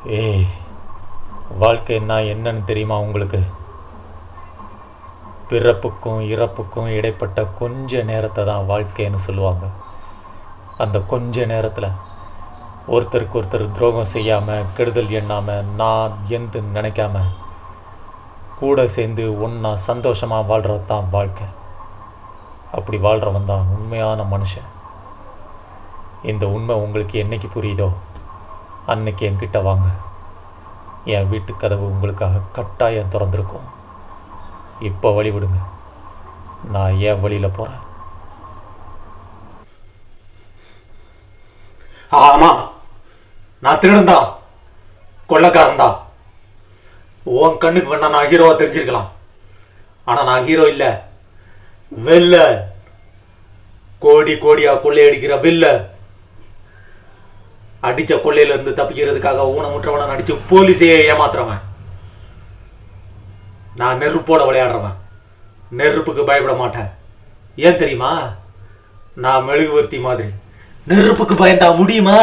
ஏய், வாழ்க்கைன்னா என்னன்னு தெரியுமா உங்களுக்கு? பிறப்புக்கும் இறப்புக்கும் இடைப்பட்ட கொஞ்ச நேரத்தை தான் வாழ்க்கைன்னு சொல்லுவாங்க. அந்த கொஞ்ச நேரத்தில் ஒருத்தருக்கு ஒருத்தர் துரோகம் செய்யாமல், கெடுதல் எண்ணாமல், நான் என்று நினைக்காம கூட சேர்ந்து ஒன்றா சந்தோஷமாக வாழ்கிறது தான் வாழ்க்கை. அப்படி வாழ்கிறவன் தான் உண்மையான மனுஷன். இந்த உண்மை உங்களுக்கு என்னைக்கு புரியுதோ அன்னைக்கு என்கிட்ட வாங்க. என் வீட்டு கதவு உங்களுக்காக கட்டாயம் திறந்திருக்கும். இப்போ வழி விடுங்க, நான் என் வழியில் போகிறேன். ஆமாம், நான் திருடன் தான், கொள்ளக்காரன் தான். உன் கண்ணுக்கு வேணா நான் ஹீரோவா தெரிஞ்சிருக்கலாம். ஆனால் நான் ஹீரோ இல்லை, வெல்ல. கோடி கோடியா கொள்ளையடிக்கிற வில்ல. அடிச்ச கொள்ளையில இருந்து தப்பிக்கிறதுக்காக ஊனமுற்றவனை நடிச்சு போலீஸையே ஏமாத்துறவன். நான் நெருப்போட விளையாடுறவன். நெருப்புக்கு பயப்பட மாட்டேன். ஏன் தெரியுமா? நான் மெழுகுவர்த்தி மாதிரி. நெருப்புக்கு பயந்தா முடியுமா?